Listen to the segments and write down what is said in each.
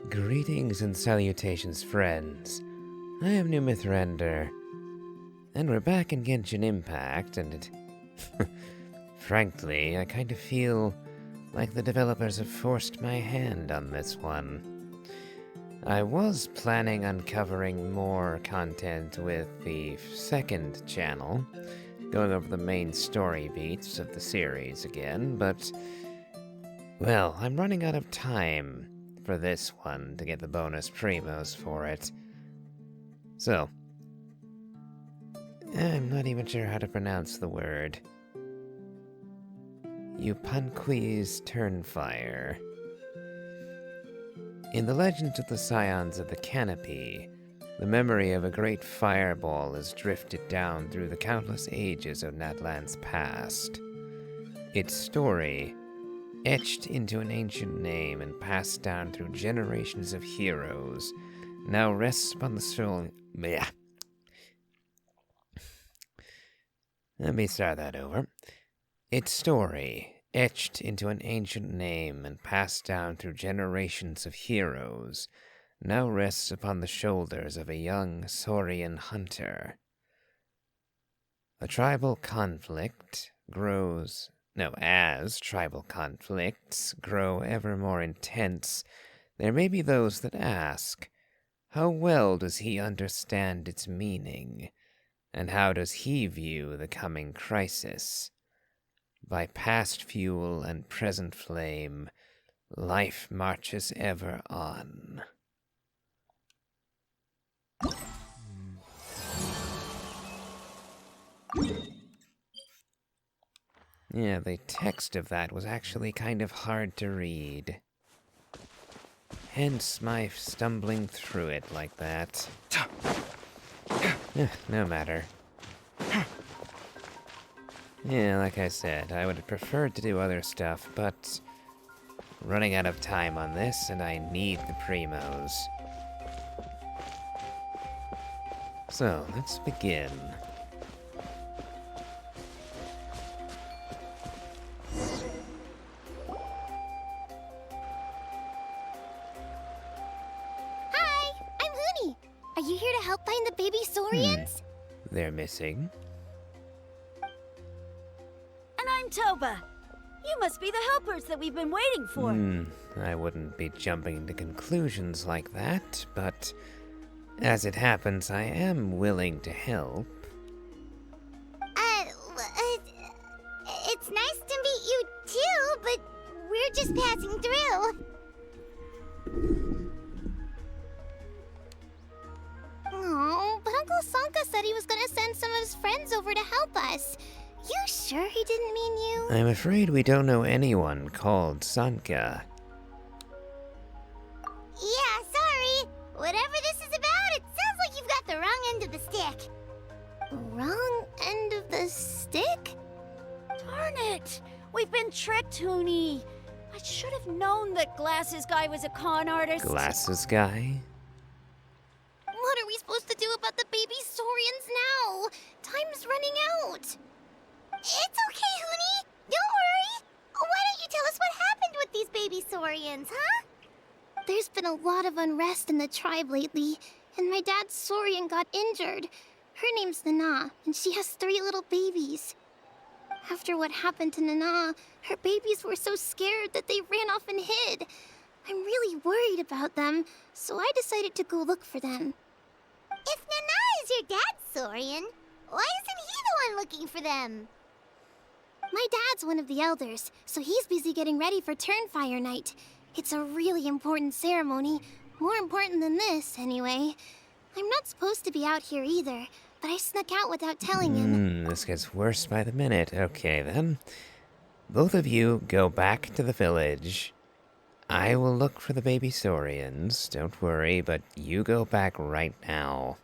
Greetings and salutations, friends. I am New Mythrender, and we're back in Genshin Impact, and frankly, I kind of feel like the developers have forced my hand on this one. I was planning on covering more content with the second channel, going over the main story beats of the series again, but, well, I'm running out of time for this one to get the bonus primos for it. So, I'm not even sure how to pronounce the word. Yupanqui's Turnfire. In the legends of the Scions of the Canopy, the memory of a great fireball is drifted down through the countless ages of Natlan's past. Its story, etched into an ancient name and passed down through generations of heroes, now rests upon the soul. Blech. Let me start that over. Its story, etched into an ancient name and passed down through generations of heroes, now rests upon the shoulders of a young Saurian hunter. A tribal conflict grows. No, as tribal conflicts grow ever more intense, there may be those that ask, how well does he understand its meaning, and how does he view the coming crisis? By past fuel and present flame, life marches ever on. Yeah, the text of that was actually kind of hard to read. Hence my stumbling through it like that. No matter. Yeah, like I said, I would have preferred to do other stuff, but running out of time on this, and I need the primos. So, let's begin. Are you here to help find the baby Saurians? They're missing. And I'm Toba. You must be the helpers that we've been waiting for. I wouldn't be jumping to conclusions like that, but as it happens, I am willing to help. It's nice to meet you too, but we're just passing through. Oh, but Uncle Sanka said he was gonna send some of his friends over to help us. You sure he didn't mean you? I'm afraid we don't know anyone called Sanka. Yeah, sorry. Whatever this is about, it sounds like you've got the wrong end of the stick. Wrong end of the stick? Darn it! We've been tricked, Huni. I should have known that Glasses Guy was a con artist. Glasses guy? What are we supposed to do about the baby Saurians now? Time's running out. It's okay, Huni. Don't worry. Why don't you tell us what happened with these baby Saurians, huh? There's been a lot of unrest in the tribe lately, and my dad's Saurian got injured. Her name's Nana, and she has 3 little babies. After what happened to Nana, her babies were so scared that they ran off and hid. I'm really worried about them, so I decided to go look for them. If Nana is your dad's Saurian, why isn't he the one looking for them? My dad's one of the elders, so he's busy getting ready for Turnfire night. It's a really important ceremony, more important than this, anyway. I'm not supposed to be out here either, but I snuck out without telling him. This gets worse by the minute. Okay, then. Both of you go back to the village. I will look for the baby Saurians, don't worry, but you go back right now.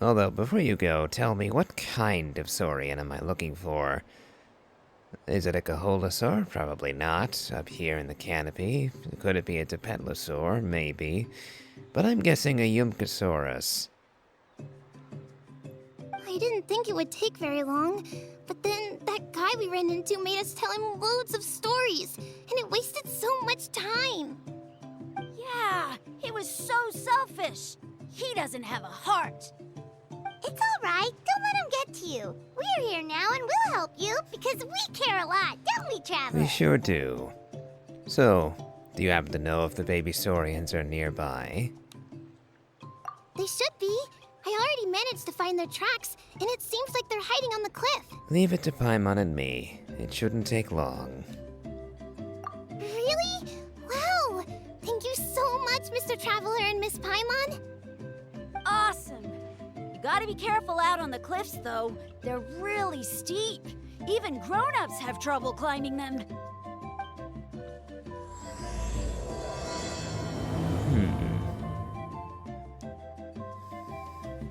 Although, before you go, tell me, what kind of Saurian am I looking for? Is it a Caholasaur? Probably not, up here in the Canopy. Could it be a Tepetlosaur? Maybe. But I'm guessing a Yumkasaurus. I didn't think it would take very long, but then that guy we ran into made us tell him loads of stories, and it wasted so much time. Yeah, was so selfish. He doesn't have a heart. It's all right. Don't let him get to you. We're here now and we'll help you because we care a lot, don't we, Traveler? We sure do. So, do you happen to know if the baby Saurians are nearby? They should be. I already managed to find their tracks, and it seems like they're hiding on the cliff. Leave it to Paimon and me. It shouldn't take long. Really? Wow! Thank you so much, Mr. Traveler and Miss Paimon. Awesome. You gotta be careful out on the cliffs, though. They're really steep. Even grown-ups have trouble climbing them.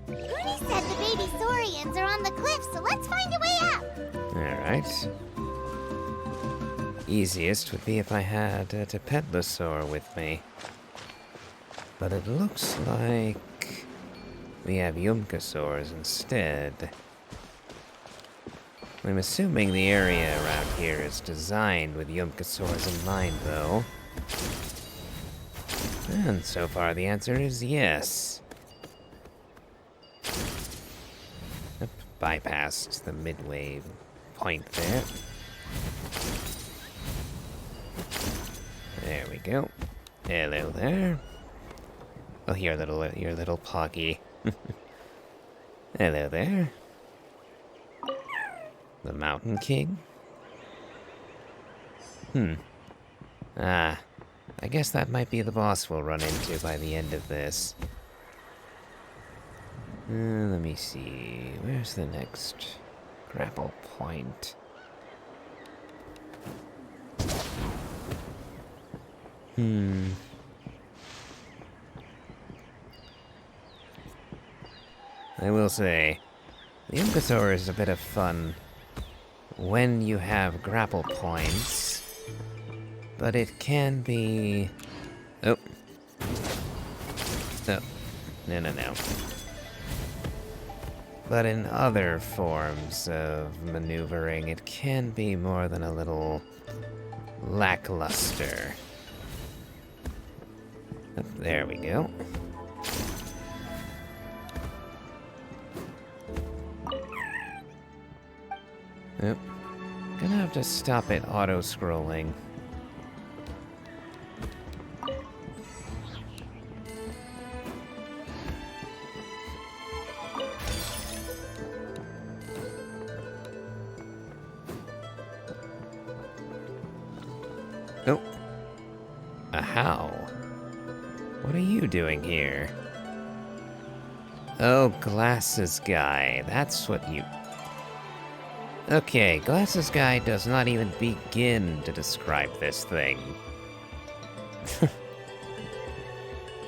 Uni said the baby Saurians are on the cliff, so let's find a way up. Alright. Easiest would be if I had a Tepetlosaur with me. But it looks like we have Yumkasaurs instead. I'm assuming the area around here is designed with Yumkasaurs in mind, though. And so far the answer is yes. Yep, bypassed the midway point there. There we go. Hello there. Oh, your little Poggy. Hello there. The Mountain King? Ah, I guess that might be the boss we'll run into by the end of this. Let me see. Where's the next grapple point? I will say, the Yumkasaur is a bit of fun when you have grapple points, but it can be... Oh. No. No. But in other forms of maneuvering, it can be more than a little lackluster. There we go. Yep. Gonna have to stop it auto-scrolling. Oh. A how? What are you doing here? Oh, Glasses Guy. That's what you... Okay, Glasses Guy does not even begin to describe this thing.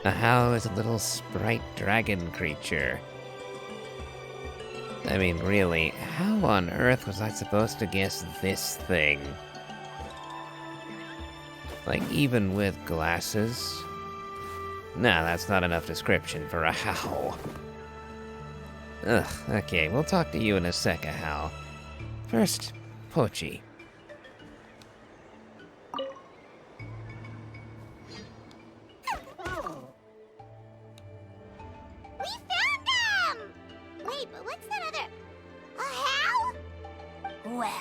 A how is a little sprite dragon creature. I mean, really, how on earth was I supposed to guess this thing? Like, even with glasses? Nah, that's not enough description for a how. Ugh, okay, we'll talk to you in a sec, a how. First, Pochi. We found them! Wait, but what's that other... A how? Well,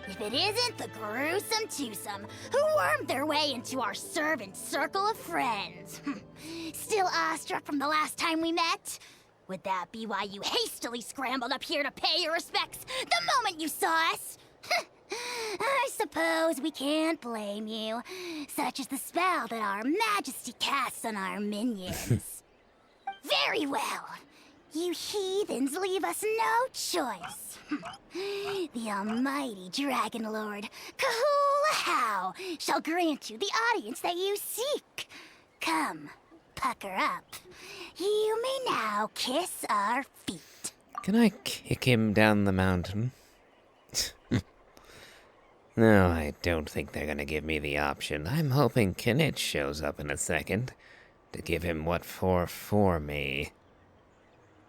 if it isn't the gruesome twosome who wormed their way into our servant circle of friends. Still awestruck from the last time we met? Would that be why you hastily scrambled up here to pay your respects the moment you saw us? I suppose we can't blame you. Such is the spell that our majesty casts on our minions. Very well. You heathens leave us no choice. The almighty Dragon Lord, Kahula shall grant you the audience that you seek. Come, pucker up. You may now kiss our feet. Can I kick him down the mountain? No, I don't think they're gonna give me the option. I'm hoping Kinich shows up in a second to give him what for me.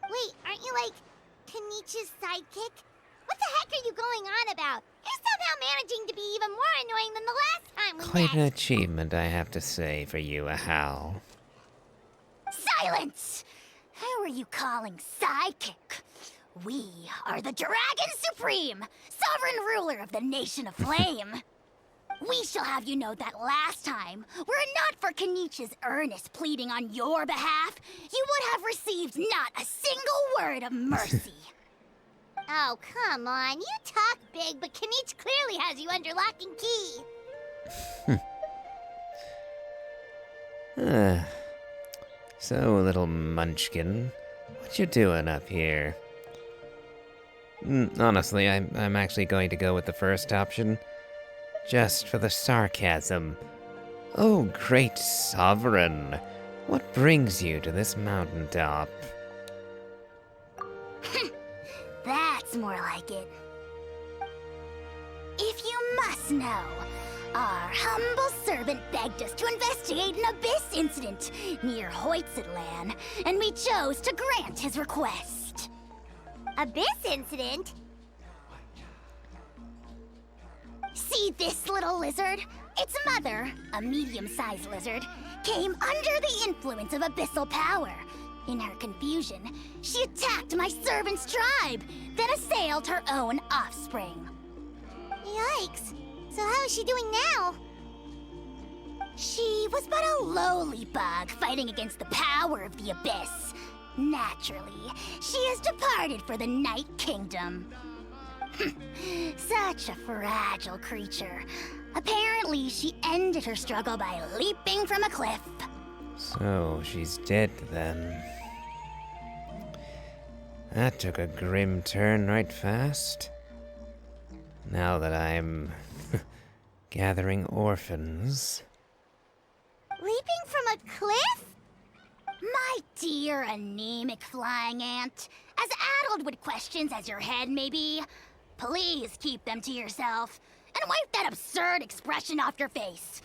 Wait, aren't you like Kenichi's sidekick? What the heck are you going on about? You're somehow managing to be even more annoying than the last time we Quite an met. achievement, I have to say, for you, a how. Silence! Who are you calling sidekick? We are the Dragon Supreme, sovereign ruler of the Nation of Flame. We shall have you know that last time, were it not for Kenichi's earnest pleading on your behalf, you would have received not a single word of mercy. Oh, come on. You talk big, but Kenichi clearly has you under lock and key. So, little munchkin, what you doing up here? Honestly, I'm actually going to go with the first option. Just for the sarcasm. Oh, great sovereign, what brings you to this mountaintop? That's more like it. If you must know, our humble servant begged us to investigate an abyss incident near Hoytsidlan, and we chose to grant his request. Abyss incident? See this little lizard? Its mother, a medium-sized lizard, came under the influence of abyssal power. In her confusion, she attacked my servant's tribe, then assailed her own offspring. Yikes. So how is she doing now? She was but a lowly bug fighting against the power of the abyss. Naturally, she has departed for the Night Kingdom. Such a fragile creature. Apparently, she ended her struggle by leaping from a cliff. So, she's dead then. That took a grim turn right fast. Now that I'm gathering orphans. Leaping from a cliff? My dear anemic flying ant, as addled with questions as your head may be, please keep them to yourself and wipe that absurd expression off your face.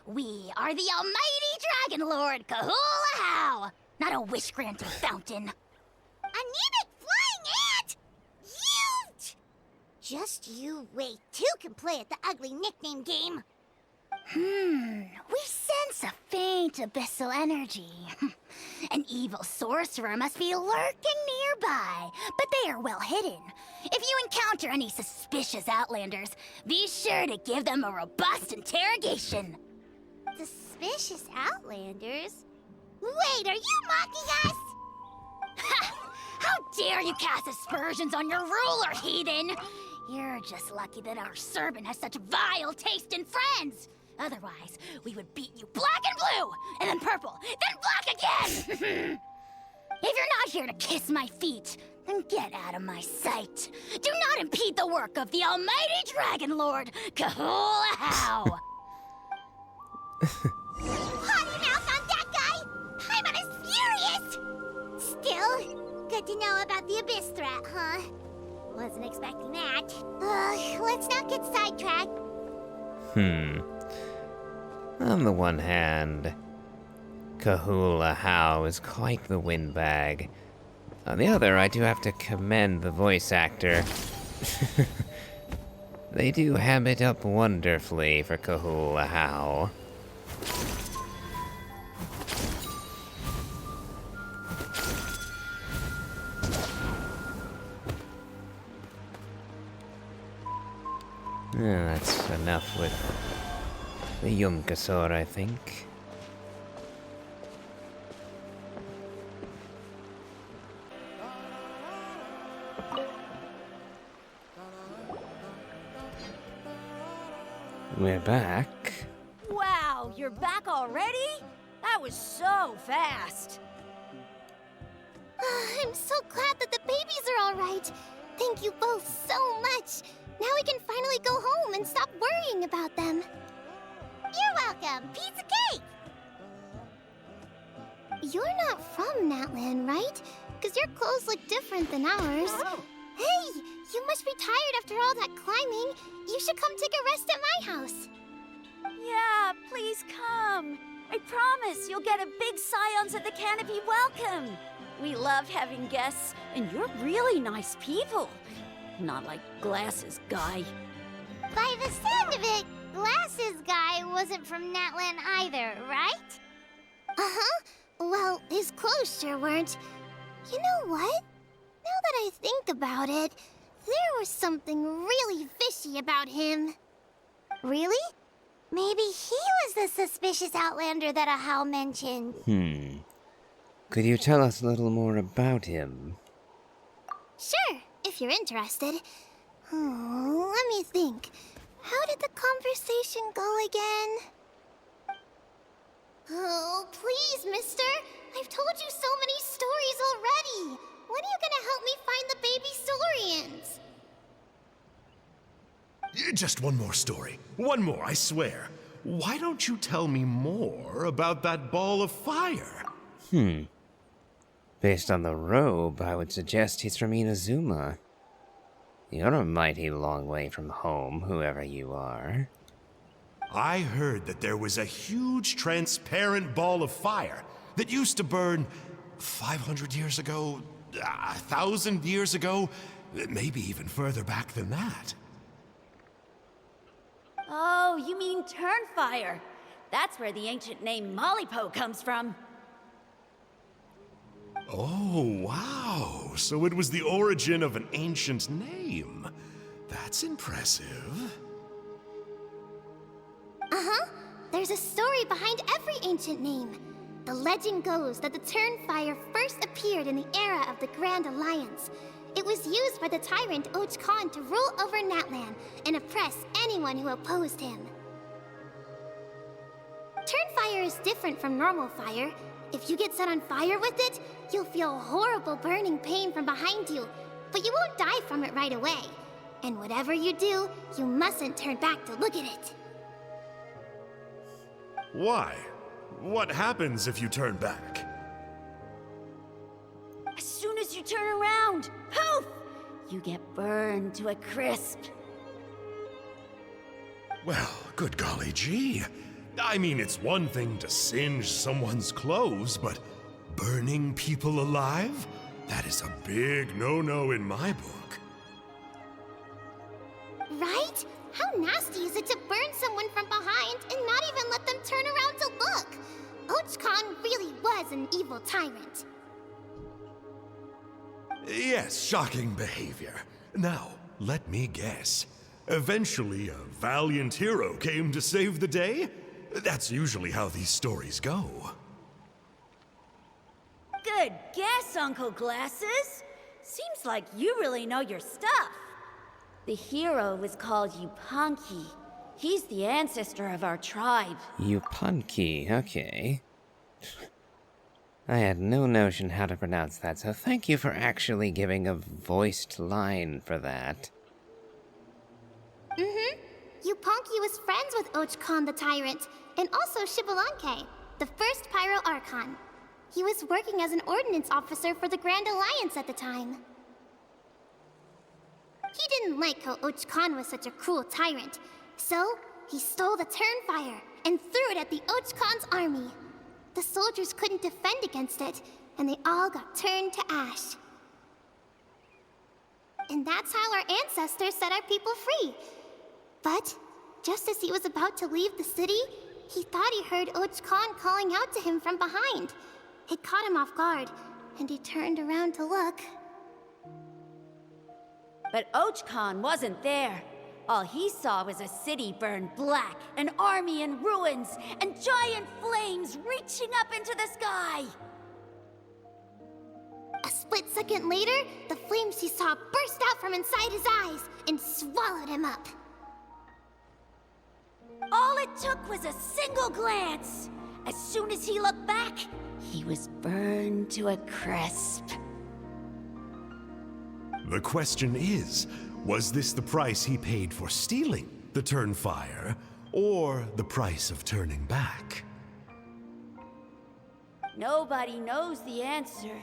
We are the almighty Dragon Lord Kahula, not a wish-granting fountain. Anemic flying ant! You! Just you wait. Two can play at the ugly nickname game. We sense a faint abyssal energy. An evil sorcerer must be lurking nearby, but they are well hidden. If you encounter any suspicious outlanders, be sure to give them a robust interrogation. Suspicious outlanders? Wait, are you mocking us? Ha! How dare you cast aspersions on your ruler, heathen! You're just lucky that our servant has such vile taste in friends. Otherwise, we would beat you black and blue, and then purple, then black again! If you're not here to kiss my feet, then get out of my sight. Do not impede the work of the almighty Dragon Lord, Kahula. Potty mouth on that guy! Paimon is furious! Still, good to know about the abyss threat, huh? Wasn't expecting that. Let's not get sidetracked. On the one hand, Kahula How is quite the windbag. On the other, I do have to commend the voice actor. They do ham it up wonderfully for Kahula How. That's enough with the Yunkasor, I think. We're back. Wow, you're back already? That was so fast. I'm so glad that the babies are all right. Thank you both so much. Now we can finally go home and stop worrying about them. You're welcome. Piece of cake! You're not from Natlan, right? Because your clothes look different than ours. Hey, you must be tired after all that climbing. You should come take a rest at my house. Yeah, please come. I promise you'll get a big Scions at the Canopy welcome. We love having guests, and you're really nice people. Not like Glasses Guy. By the sound of it, Glasses Guy wasn't from Natlan either, right? Uh-huh. Well, his clothes sure weren't. You know what? Now that I think about it, there was something really fishy about him. Really? Maybe he was the suspicious outlander that Ahau mentioned. Could you tell us a little more about him? Sure, if you're interested. Oh, let me think. How did the conversation go again? Oh, please, mister. I've told you so many stories already. When are you gonna help me find the baby Saurians? Just one more story. One more, I swear. Why don't you tell me more about that ball of fire? Based on the robe, I would suggest he's from Inazuma. You're a mighty long way from home, whoever you are. I heard that there was a huge transparent ball of fire that used to burn 500 years ago, 1,000 years ago, maybe even further back than that. Oh, you mean Turnfire. That's where the ancient name Malipo comes from. Oh, wow. So it was the origin of an ancient name. That's impressive. Uh-huh. There's a story behind every ancient name. The legend goes that the Turnfire first appeared in the era of the Grand Alliance. It was used by the tyrant Och Khan to rule over Natlan and oppress anyone who opposed him. Turnfire is different from normal fire. If you get set on fire with it, you'll feel horrible burning pain from behind you, but you won't die from it right away. And whatever you do, you mustn't turn back to look at it. Why? What happens if you turn back? As soon as you turn around, poof! You get burned to a crisp. Well, good golly gee. I mean, it's one thing to singe someone's clothes, but burning people alive? That is a big no-no in my book. Right? How nasty is it to burn someone from behind and not even let them turn around to look? Och Khan really was an evil tyrant. Yes, shocking behavior. Now, let me guess. Eventually, a valiant hero came to save the day? That's usually how these stories go. Good guess, Uncle Glasses. Seems like you really know your stuff. The hero was called Yupanqui. He's the ancestor of our tribe. Yupanqui, okay. I had no notion how to pronounce that, so thank you for actually giving a voiced line for that. Yupanqui was friends with Och Khan the Tyrant, and also Yupanqui, the first Pyro Archon. He was working as an ordnance officer for the Grand Alliance at the time. He didn't like how Och Khan was such a cruel tyrant, so he stole the Turnfire and threw it at the Och Khan's army. The soldiers couldn't defend against it, and they all got turned to ash. And that's how our ancestors set our people free. But just as he was about to leave the city, he thought he heard Och Khan calling out to him from behind. It caught him off guard, and he turned around to look. But Och Khan wasn't there. All he saw was a city burned black, an army in ruins, and giant flames reaching up into the sky. A split second later, the flames he saw burst out from inside his eyes and swallowed him up. All it took was a single glance. As soon as he looked back, he was burned to a crisp. The question is, was this the price he paid for stealing the Turnfire, or the price of turning back? Nobody knows the answer.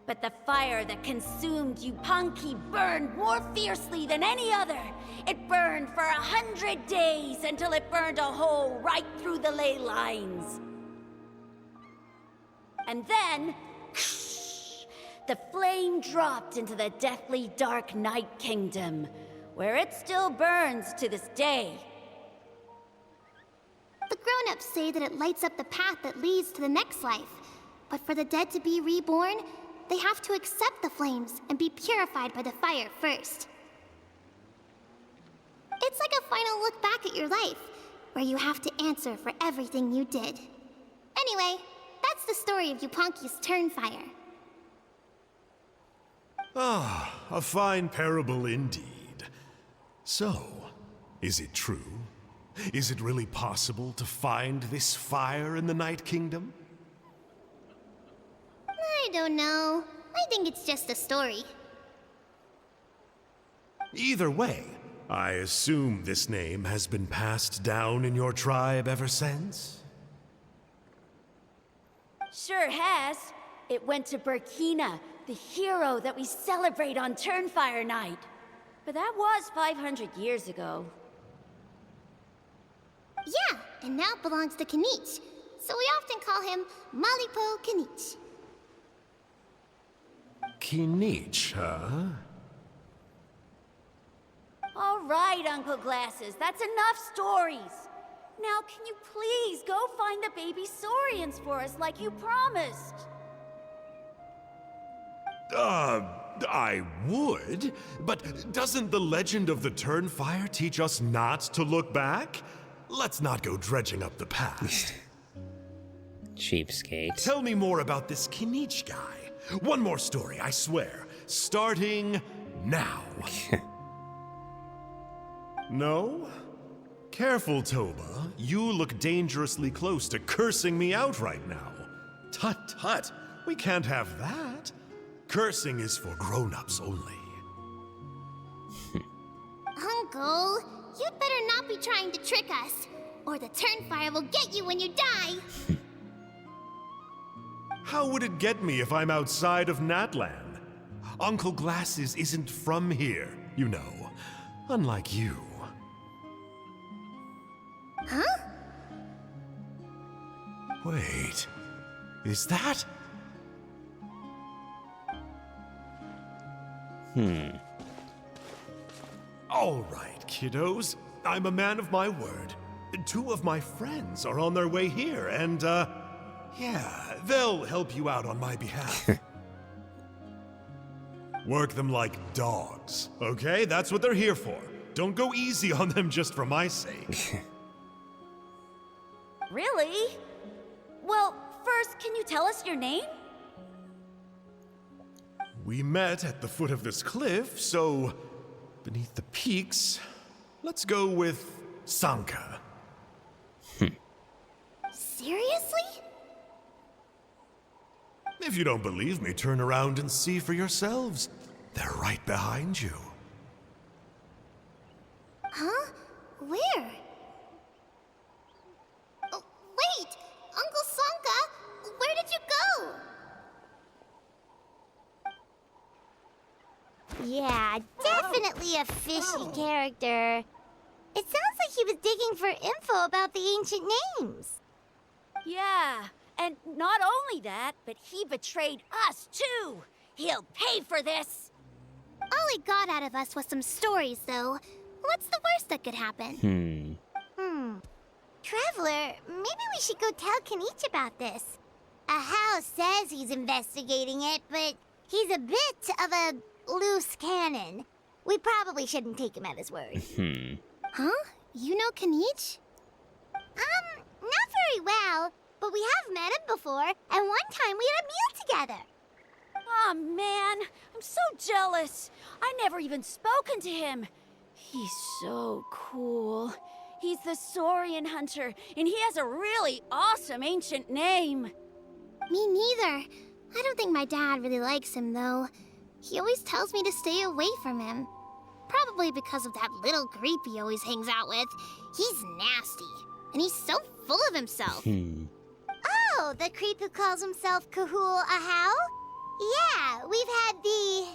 But the fire that consumed Yupanqui burned more fiercely than any other. It burned for 100 days until it burned a hole right through the ley lines. And then, the flame dropped into the deathly dark Night Kingdom, where it still burns to this day. The grown-ups say that it lights up the path that leads to the next life. But for the dead to be reborn, they have to accept the flames and be purified by the fire first. It's like a final look back at your life, where you have to answer for everything you did. Anyway, that's the story of Yupanqui's Turnfire. Ah, a fine parable indeed. So, is it true? Is it really possible to find this fire in the Night Kingdom? I don't know. I think it's just a story. Either way, I assume this name has been passed down in your tribe ever since? Sure has. It went to Burkina, the hero that we celebrate on Turnfire Night. But that was 500 years ago. Yeah, and now it belongs to Kanich. So we often call him Malipo Kanich. Kinich, huh? All right, Uncle Glasses, that's enough stories. Now, can you please go find the baby Saurians for us like you promised? I would, but doesn't the legend of the Turnfire teach us not to look back? Let's not go dredging up the past. Cheapskate. Tell me more about this Kinich guy. One more story, I swear. Starting now. No? Careful, Toba. You look dangerously close to cursing me out right now. Tut tut, we can't have that. Cursing is for grown-ups only. Uncle, you'd better not be trying to trick us, or the Turnfire will get you when you die. How would it get me if I'm outside of Natlan? Uncle Glasses isn't from here, you know. Unlike you. Huh? Wait, is that? All right, kiddos. I'm a man of my word. 2 of my friends are on their way here, and, yeah, they'll help you out on my behalf. Work them like dogs, okay? That's what they're here for. Don't go easy on them just for my sake. Really? Well, first, can you tell us your name? We met at the foot of this cliff, so beneath the peaks, let's go with Sanka. Seriously? If you don't believe me, turn around and see for yourselves. They're right behind you. Huh? Where? Oh, wait! Uncle Sanka, where did you go? Yeah, definitely a fishy character. It sounds like he was digging for info about the ancient names. Yeah, and not only that, but he betrayed us too. He'll pay for this. All he got out of us was some stories, though. What's the worst that could happen? Traveler, maybe we should go tell Kanich about this. Ahau says he's investigating it, but he's a bit of a loose cannon. We probably shouldn't take him at his word. Huh? You know Kanich? Not very well, but we have met him before, and one time we had a meal together. Aw, man, I'm so jealous. I never even spoken to him. He's so cool. He's the Saurian hunter, and he has a really awesome ancient name. Me neither. I don't think my dad really likes him, though. He always tells me to stay away from him. Probably because of that little creep he always hangs out with. He's nasty, and he's so full of himself. Oh, the creep who calls himself Kahul Ahau? Yeah, we've had the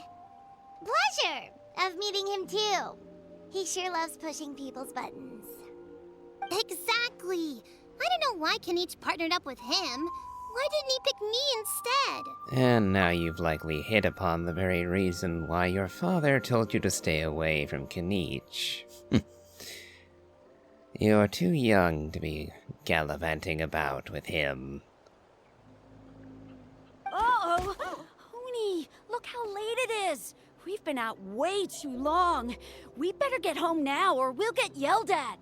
pleasure of meeting him too. He sure loves pushing people's buttons. Exactly. I don't know why Kanich partnered up with him. Why didn't he pick me instead? And now you've likely hit upon the very reason why your father told you to stay away from Kanich. You're too young to be gallivanting about with him. go. Honey, look how late it is. We've been out way too long. We better get home now or we'll get yelled at.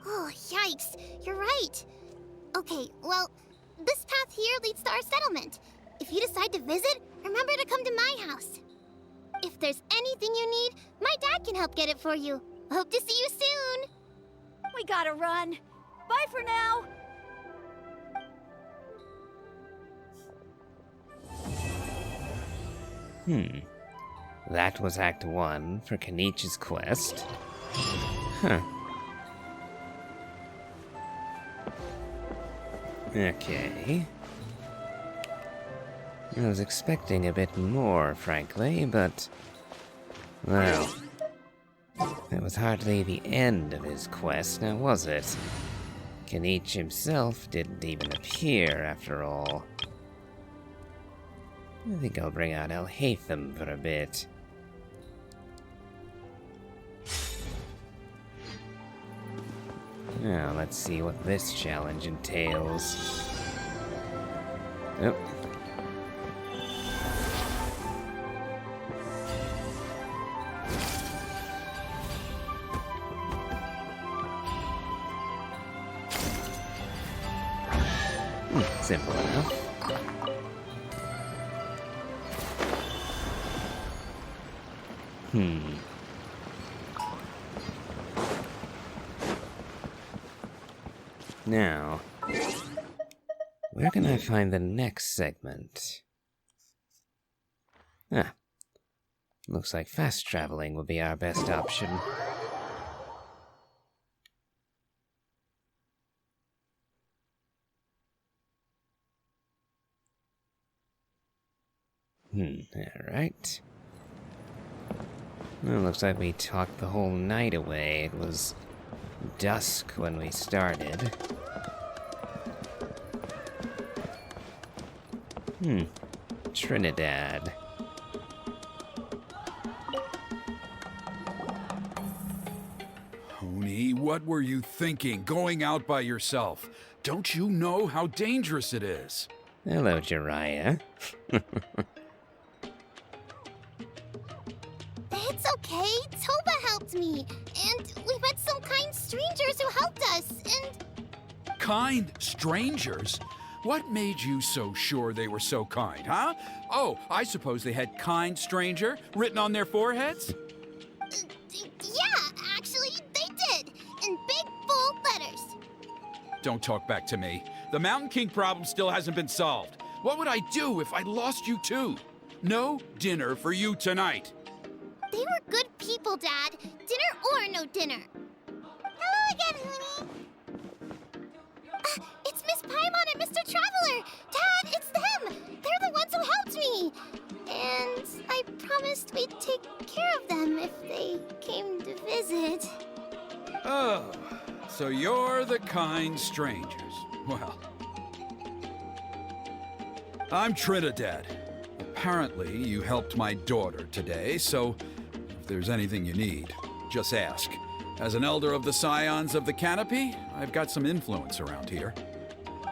Oh, yikes. You're right. Okay, well, this path here leads to our settlement. If you decide to visit, remember to come to my house. If there's anything you need, my dad can help get it for you. Hope to see you soon. We gotta run. Bye for now. That was Act 1 for Kenichi's quest. Huh. Okay. I was expecting a bit more, frankly, but... well... that was hardly the end of his quest, now was it? Kenichi himself didn't even appear, after all. I think I'll bring out Elhatham for a bit. Now, let's see what this challenge entails. Oh. Simple enough. Now, where can I find the next segment? Ah, looks like fast traveling will be our best option. Alright. Well, looks like we talked the whole night away. It was dusk when we started. Trinidad. Honey, what were you thinking, going out by yourself? Don't you know how dangerous it is? Hello, Jiraiya. It's okay. Toba helped me. And we met some kind strangers who helped us. And Kind strangers? What made you so sure they were so kind, huh? Oh, I suppose they had kind stranger written on their foreheads? yeah, actually, they did. In big, bold letters. Don't talk back to me. The Mountain King problem still hasn't been solved. What would I do if I lost you too? No dinner for you tonight. They were good people, Dad. Dinner or no dinner. Hello again, Huni. It's Miss Paimon and Mr. Traveler. Dad, it's them. They're the ones who helped me. And I promised we'd take care of them if they came to visit. Oh, so you're the kind strangers. Well, I'm Trinidad. Apparently, you helped my daughter today, so if there's anything you need, just ask. As an elder of the Scions of the Canopy, I've got some influence around here.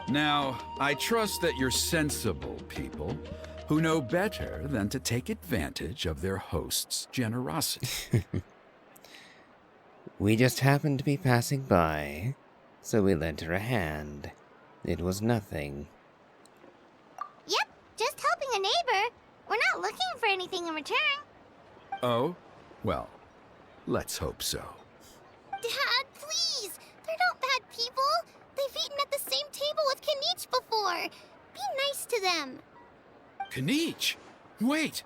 Now, I trust that you're sensible people who know better than to take advantage of their host's generosity. We just happened to be passing by, so we lent her a hand. It was nothing. Yep, just helping a neighbor. We're not looking for anything in return. Oh? Well, let's hope so. Dad, please! They're not bad people! They've eaten at the same table with Kenichi before! Be nice to them! Kenichi! Wait!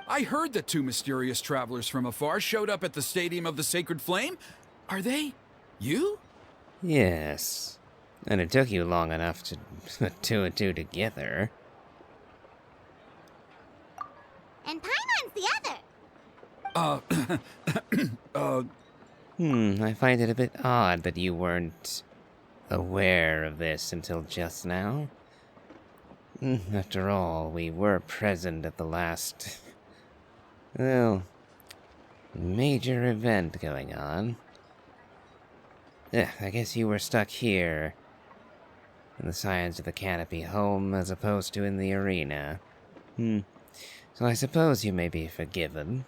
I heard that two mysterious travelers from afar showed up at the Stadium of the Sacred Flame. Are they you? Yes. And it took you long enough to put two and two together. And Paimon's the other! I find it a bit odd that you weren't aware of this until just now. After all, we were present at the last, well, major event going on. I guess you were stuck here in the Scions of the Canopy home as opposed to in the arena. So I suppose you may be forgiven.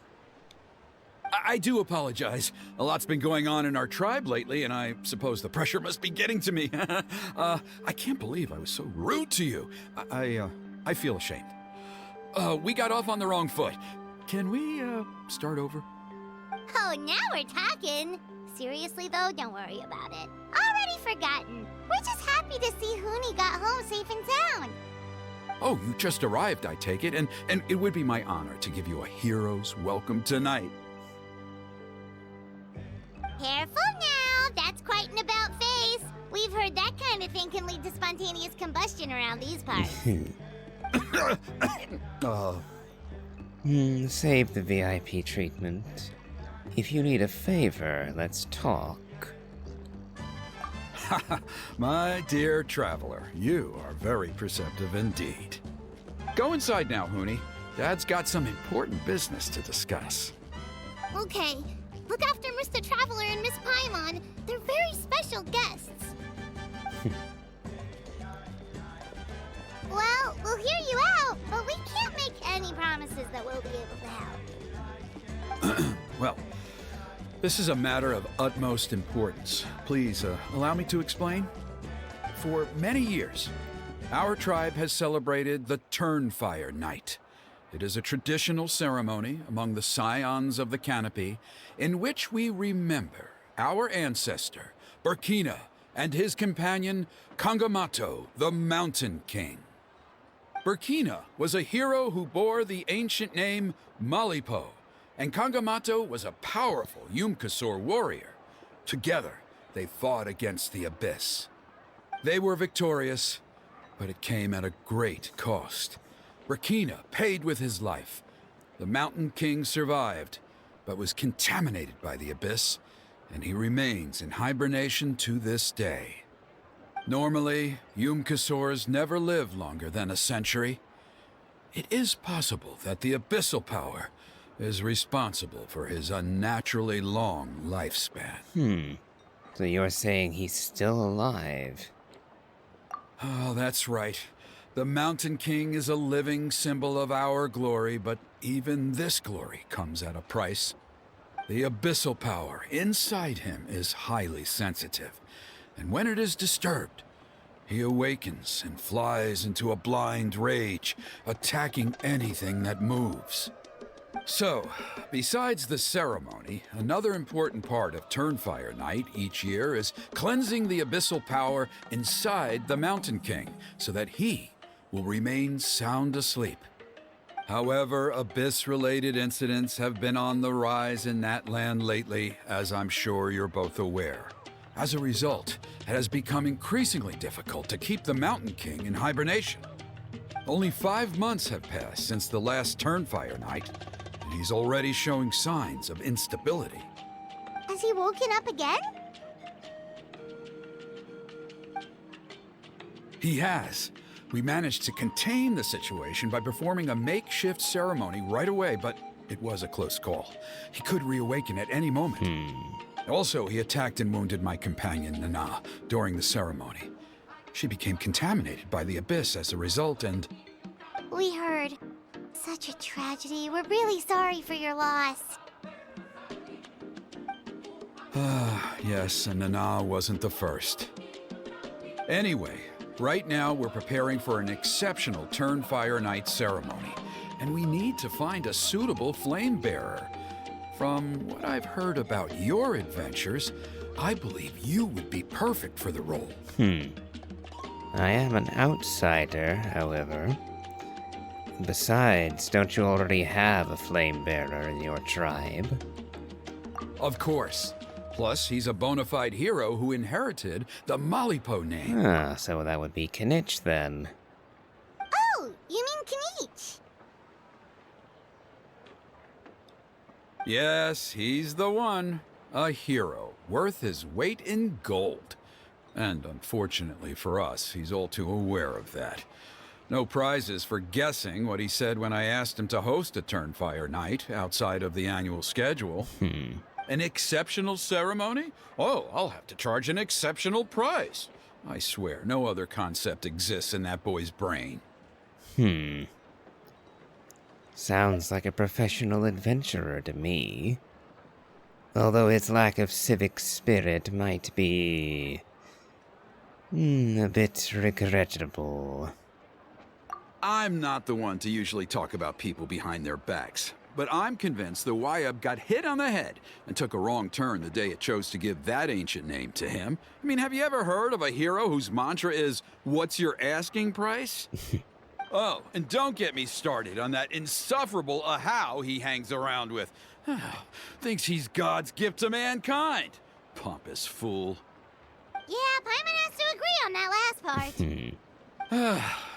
I do apologize. A lot's been going on in our tribe lately, and I suppose the pressure must be getting to me. I can't believe I was so rude to you. I feel ashamed. We got off on the wrong foot. Can we, start over? Oh, now we're talking. Seriously, though, don't worry about it. Already forgotten. We're just happy to see Huni got home safe and sound. Oh, you just arrived, I take it, and it would be my honor to give you a hero's welcome tonight. Careful now, that's quite an about-face. We've heard that kind of thing can lead to spontaneous combustion around these parts. Save the VIP treatment. If you need a favor, let's talk. My dear traveler, you are very perceptive indeed. Go inside now, Huni. Dad's got some important business to discuss. Okay. Look after Mr. Traveler and Miss Paimon. They're very special guests. Well, we'll hear you out, but we can't make any promises that we'll be able to help. Well, this is a matter of utmost importance. Please, allow me to explain. For many years, our tribe has celebrated the Turnfire Night. It is a traditional ceremony among the Scions of the Canopy in which we remember our ancestor, Burkina, and his companion, Kangamato, the Mountain King. Burkina was a hero who bore the ancient name Malipo, and Kangamato was a powerful Yumkasor warrior. Together, they fought against the Abyss. They were victorious, but it came at a great cost. Burkina paid with his life. The Mountain King survived, but was contaminated by the Abyss, and he remains in hibernation to this day. Normally, Yumkasors never live longer than a century. It is possible that the Abyssal Power is responsible for his unnaturally long lifespan. So you're saying he's still alive? Oh, that's right. The Mountain King is a living symbol of our glory, but even this glory comes at a price. The abyssal power inside him is highly sensitive, and when it is disturbed, he awakens and flies into a blind rage, attacking anything that moves. So, besides the ceremony, another important part of Turnfire Night each year is cleansing the abyssal power inside the Mountain King so that he will remain sound asleep. However, Abyss-related incidents have been on the rise in that land lately, as I'm sure you're both aware. As a result, it has become increasingly difficult to keep the Mountain King in hibernation. Only 5 months have passed since the last Turnfire Night, and he's already showing signs of instability. Has he woken up again? He has. We managed to contain the situation by performing a makeshift ceremony right away, but it was a close call. He could reawaken at any moment. Also, he attacked and wounded my companion, Nana, during the ceremony. She became contaminated by the Abyss as a result, and... We heard. Such a tragedy. We're really sorry for your loss. Yes, and Nana wasn't the first. Anyway, right now we're preparing for an exceptional Turnfire Night ceremony, and we need to find a suitable flame bearer. From what I've heard about your adventures, I believe you would be perfect for the role. I am an outsider, however. Besides, don't you already have a flame bearer in your tribe? Of course. Plus, he's a bona fide hero who inherited the Malipo name. Ah, so that would be Kinich then. Oh, you mean Kanich? Yes, he's the one. A hero, worth his weight in gold. And unfortunately for us, he's all too aware of that. No prizes for guessing what he said when I asked him to host a Turnfire Night outside of the annual schedule. An exceptional ceremony? Oh, I'll have to charge an exceptional price. I swear, no other concept exists in that boy's brain. Sounds like a professional adventurer to me. Although his lack of civic spirit might be... a bit regrettable. I'm not the one to usually talk about people behind their backs, but I'm convinced the Wyab got hit on the head and took a wrong turn the day it chose to give that ancient name to him. I mean, have you ever heard of a hero whose mantra is, "What's your asking price?" Oh, and don't get me started on that insufferable Ahau he hangs around with. Thinks he's God's gift to mankind. Pompous fool. Yeah, Paimon has to agree on that last part.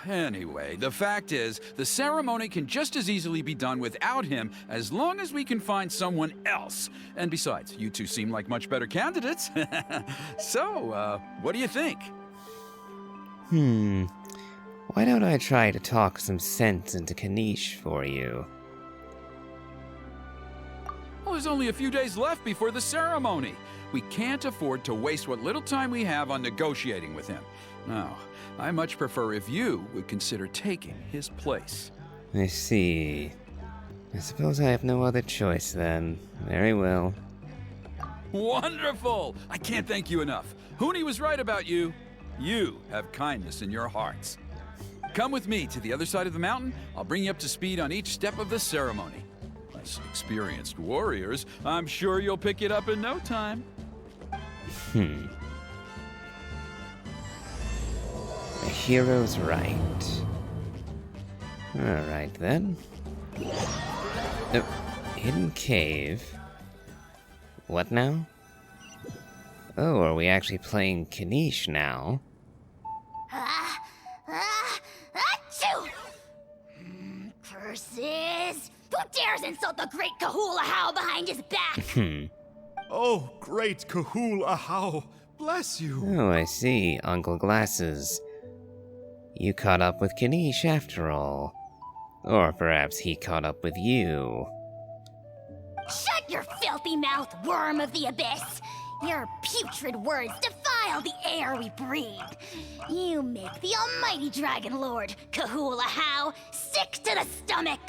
Anyway, the fact is, the ceremony can just as easily be done without him as long as we can find someone else. And besides, you two seem like much better candidates. So, what do you think? Why don't I try to talk some sense into Kanish for you? Well, there's only a few days left before the ceremony. We can't afford to waste what little time we have on negotiating with him. No, I much prefer if you would consider taking his place. I see. I suppose I have no other choice then. Very well. Wonderful! I can't thank you enough. Huni was right about you. You have kindness in your hearts. Come with me to the other side of the mountain. I'll bring you up to speed on each step of the ceremony. As experienced warriors, I'm sure you'll pick it up in no time. The hero's right. Alright then. Oh, hidden cave. What now? Oh, are we actually playing Kanish now? Achoo! Curses! Who dares insult the great Kahul Ahau behind his back? Oh, great Kahul Ahau, bless you. Oh, I see, Uncle Glasses. You caught up with Kanish after all. Or perhaps he caught up with you. Shut your filthy mouth, worm of the abyss! Your putrid words defile the air we breathe. You make the almighty Dragon Lord, Kahul Ahau, sick to the stomach.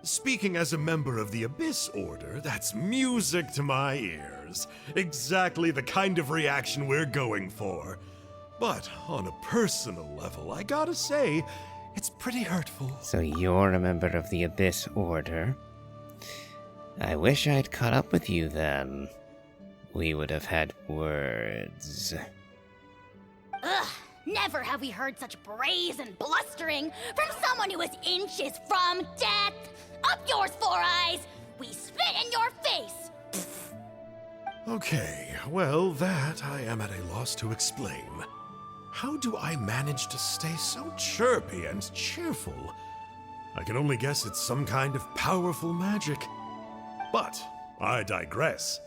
Speaking as a member of the Abyss Order, that's music to my ears. Exactly the kind of reaction we're going for. But on a personal level, I gotta say, it's pretty hurtful. So you're a member of the Abyss Order? I wish I'd caught up with you then. We would have had words. Ugh, never have we heard such brazen blustering from someone who is inches from death. Up yours, Four Eyes! We spit in your face! Okay, well, that I am at a loss to explain. How do I manage to stay so chirpy and cheerful? I can only guess it's some kind of powerful magic. But I digress.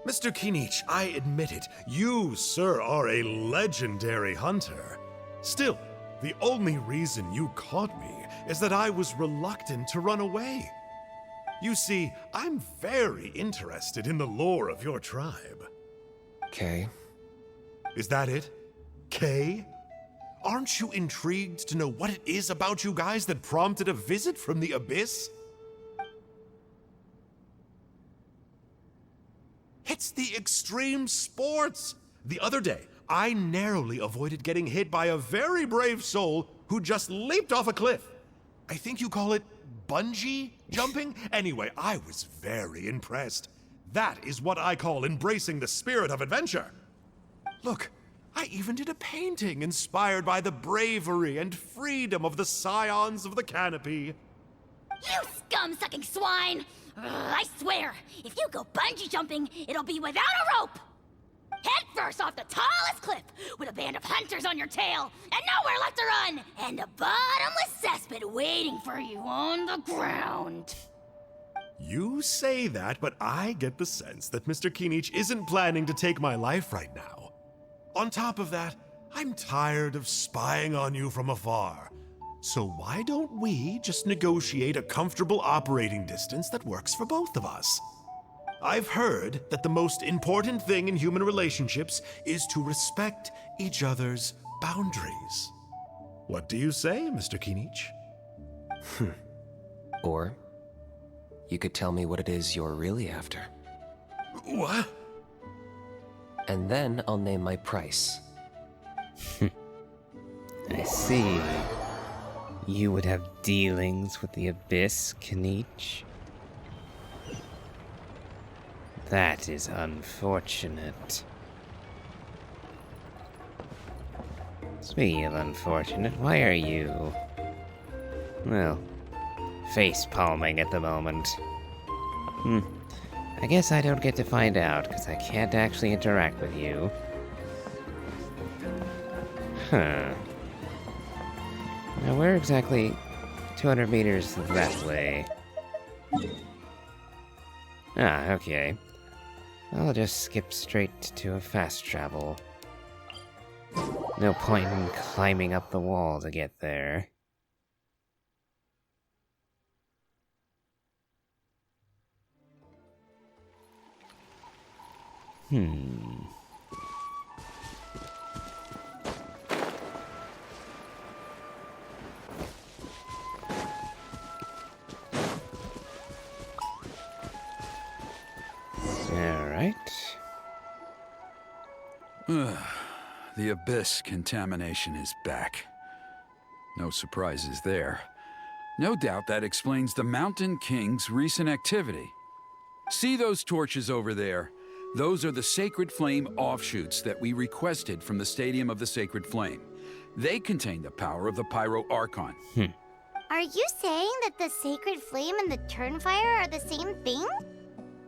Mr. Kinich, I admit it, you, sir, are a legendary hunter. Still, the only reason you caught me is that I was reluctant to run away. You see, I'm very interested in the lore of your tribe. Okay. Is that it? Kay? Aren't you intrigued to know what it is about you guys that prompted a visit from the Abyss? It's the extreme sports! The other day, I narrowly avoided getting hit by a very brave soul who just leaped off a cliff. I think you call it bungee jumping? Anyway, I was very impressed. That is what I call embracing the spirit of adventure. Look, I even did a painting inspired by the bravery and freedom of the Scions of the Canopy. You scum-sucking swine! Ugh, I swear, if you go bungee jumping, it'll be without a rope! Head first off the tallest cliff, with a band of hunters on your tail, and nowhere left to run, and a bottomless cesspit waiting for you on the ground. You say that, but I get the sense that Mr. Kinich isn't planning to take my life right now. On top of that, I'm tired of spying on you from afar. So why don't we just negotiate a comfortable operating distance that works for both of us? I've heard that the most important thing in human relationships is to respect each other's boundaries. What do you say, Mr. Kinich? Or you could tell me what it is you're really after. What? And then I'll name my price. I see. You would have dealings with the Abyss, Kinich? That is unfortunate. Speaking of unfortunate, why are you... well, face-palming at the moment? I guess I don't get to find out, because I can't actually interact with you. Huh. Now where exactly... 200 meters that way? Ah, okay. I'll just skip straight to a fast travel. No point in climbing up the wall to get there. Alright. The Abyss contamination is back. No surprises there. No doubt that explains the Mountain King's recent activity. See those torches over there? Those are the Sacred Flame offshoots that we requested from the Stadium of the Sacred Flame. They contain the power of the Pyro Archon. Are you saying that the Sacred Flame and the Turnfire are the same thing?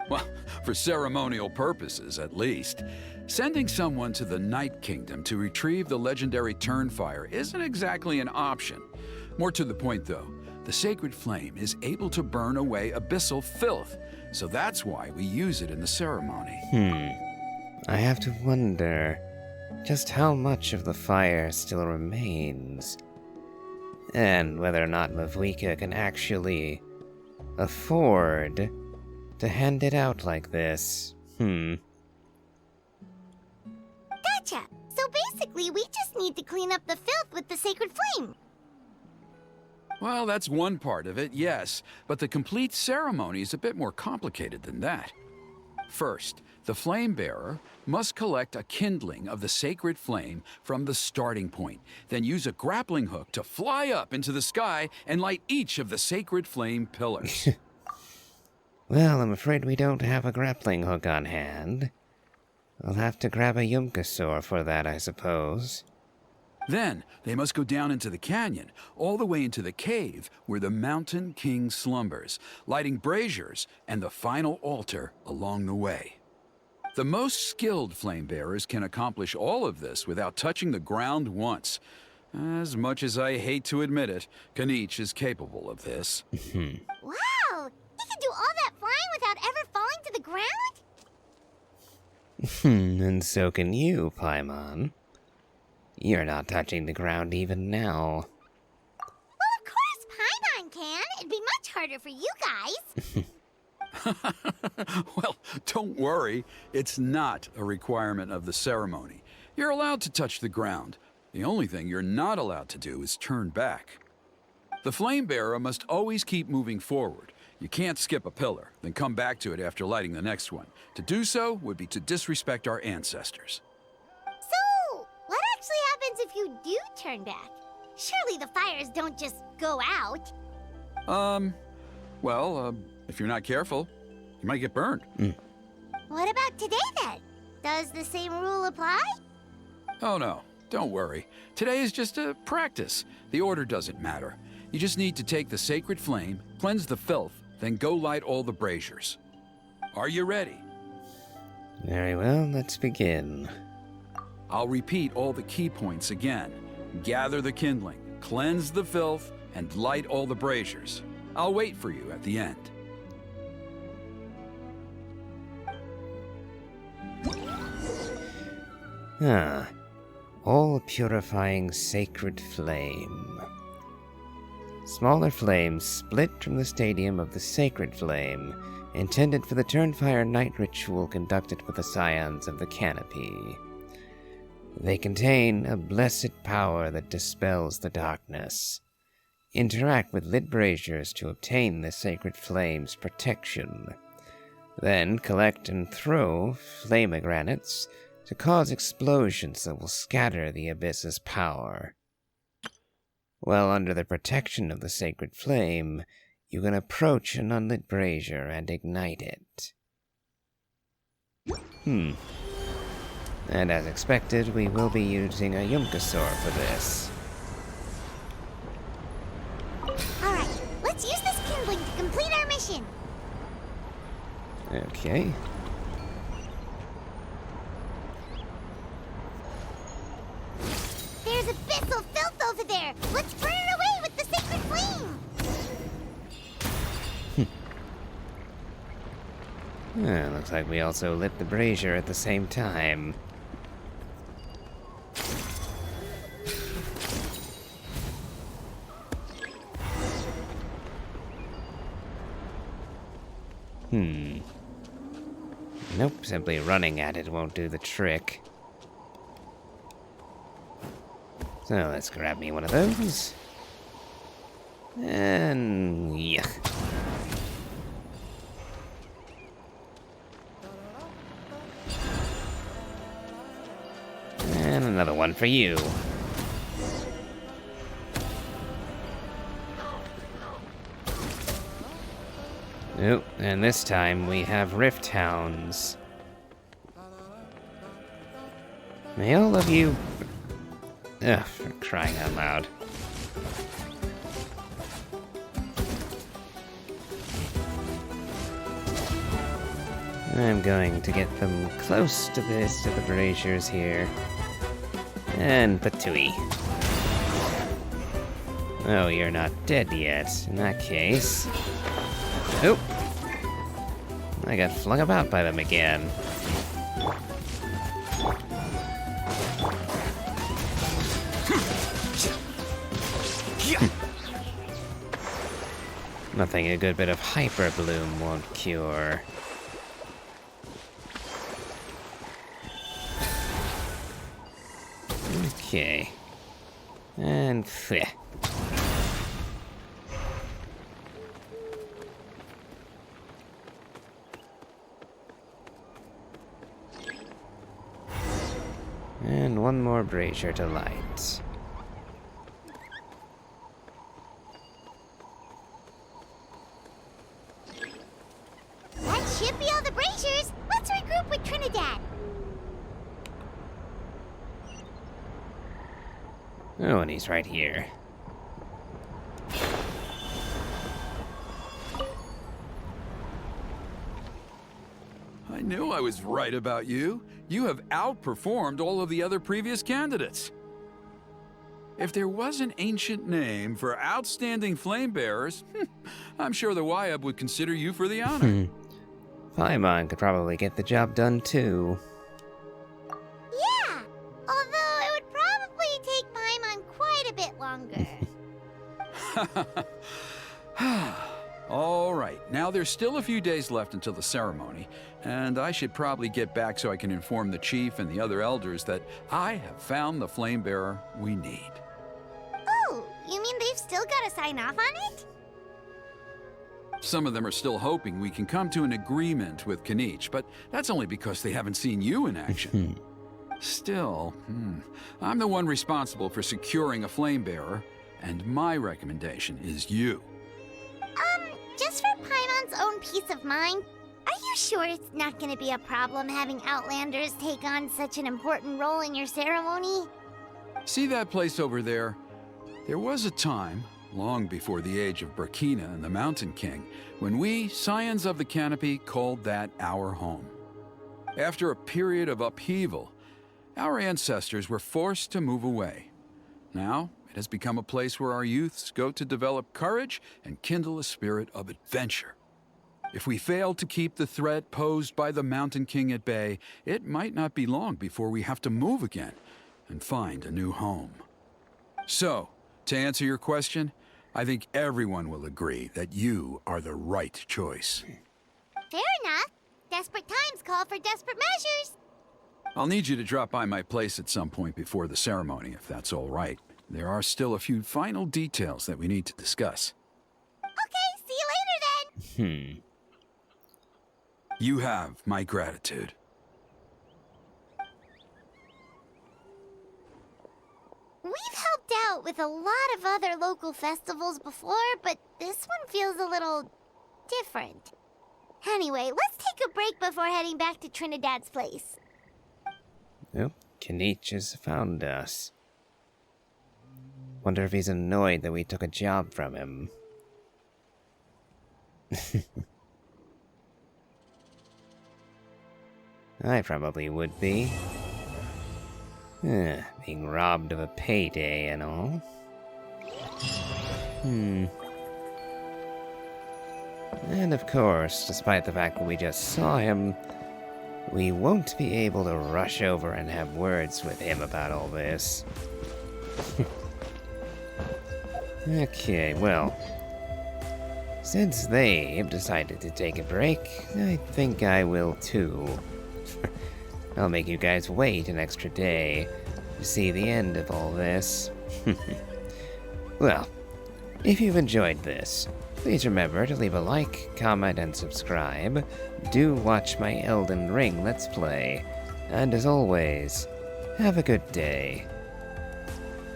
Well, for ceremonial purposes, at least. Sending someone to the Night Kingdom to retrieve the legendary Turnfire isn't exactly an option. More to the point, though, the Sacred Flame is able to burn away abyssal filth, so that's why we use it in the ceremony. I have to wonder just how much of the fire still remains, and whether or not Mavwika can actually afford to hand it out like this. Gotcha! So basically, we just need to clean up the filth with the Sacred Flame. Well, that's one part of it, yes, but the complete ceremony is a bit more complicated than that. First, the flame bearer must collect a kindling of the sacred flame from the starting point, then use a grappling hook to fly up into the sky and light each of the sacred flame pillars. Well, I'm afraid we don't have a grappling hook on hand. I'll have to grab a Yupanqui for that, I suppose. Then, they must go down into the canyon, all the way into the cave where the Mountain King slumbers, lighting braziers and the final altar along the way. The most skilled flame bearers can accomplish all of this without touching the ground once. As much as I hate to admit it, Kinich is capable of this. Wow! He can do all that flying without ever falling to the ground? And so can you, Paimon. You're not touching the ground even now. Well, of course Paimon can. It'd be much harder for you guys. Well, don't worry. It's not a requirement of the ceremony. You're allowed to touch the ground. The only thing you're not allowed to do is turn back. The flame bearer must always keep moving forward. You can't skip a pillar, then come back to it after lighting the next one. To do so would be to disrespect our ancestors. So, what actually happens if you do turn back? Surely the fires don't just go out. If you're not careful, you might get burned. What about today then? Does the same rule apply? Oh no, don't worry. Today is just a practice. The order doesn't matter. You just need to take the sacred flame, cleanse the filth, then go light all the braziers. Are you ready? Very well, let's begin. I'll repeat all the key points again. Gather the kindling, cleanse the filth, and light all the braziers. I'll wait for you at the end. All-purifying sacred flame. Smaller flames split from the stadium of the sacred flame intended for the Turnfire night ritual conducted with the Scions of the Canopy. They contain a blessed power that dispels the darkness. Interact with lit braziers to obtain the sacred flame's protection. Then collect and throw flamegranates to cause explosions that will scatter the abyss's power. While under the protection of the sacred flame, you can approach an unlit brazier and ignite it. And as expected, we will be using a Yumpasaur for this. Alright, let's use this kindling to complete our mission. Okay. There's abyssal filth over there. Let's burn it away with the sacred flame. Looks like we also lit the brazier at the same time. Nope, simply running at it won't do the trick. So let's grab me one of those. And yeah. And another one for you. Oh, and this time we have Rift Hounds. May all of you... Ugh, for crying out loud. I'm going to get them close to the braziers here. And Patui. Oh, you're not dead yet. In that case... Oh! I got flung about by them again. Nothing a good bit of Hyper Bloom won't cure. Okay. And bleh. And one more brazier to light. That should be all the braziers. Let's regroup with Trinidad. Oh, and he's right here. I knew I was right about you. You have outperformed all of the other previous candidates. If there was an ancient name for outstanding flame bearers, I'm sure the Wyab would consider you for the honor. Paimon could probably get the job done too. Yeah, although it would probably take Paimon quite a bit longer. All right, now there's still a few days left until the ceremony, and I should probably get back so I can inform the chief and the other elders that I have found the flame bearer we need. Oh, you mean they've still got to sign off on it? Some of them are still hoping we can come to an agreement with Kanich, but that's only because they haven't seen you in action. Still, I'm the one responsible for securing a flame bearer, and my recommendation is you. Just for Paimon's own peace of mind, are you sure it's not going to be a problem having Outlanders take on such an important role in your ceremony? See that place over there? There was a time, long before the age of Burkina and the Mountain King, when we, Scions of the Canopy, called that our home. After a period of upheaval, our ancestors were forced to move away. Now, it has become a place where our youths go to develop courage and kindle a spirit of adventure. If we fail to keep the threat posed by the Mountain King at bay, it might not be long before we have to move again and find a new home. So, to answer your question, I think everyone will agree that you are the right choice. Fair enough. Desperate times call for desperate measures. I'll need you to drop by my place at some point before the ceremony, if that's all right. There are still a few final details that we need to discuss. Okay, see you later then. You have my gratitude. We've helped out with a lot of other local festivals before, but this one feels a little different. Anyway, let's take a break before heading back to Trinidad's place. Oh, Kanich has found us. Wonder if he's annoyed that we took a job from him. I probably would be. Being robbed of a payday and all. And of course, despite the fact that we just saw him, we won't be able to rush over and have words with him about all this. Okay, well, since they have decided to take a break, I think I will too. I'll make you guys wait an extra day to see the end of all this. Well, if you've enjoyed this, please remember to leave a like, comment, and subscribe. Do watch my Elden Ring Let's Play. And as always, have a good day.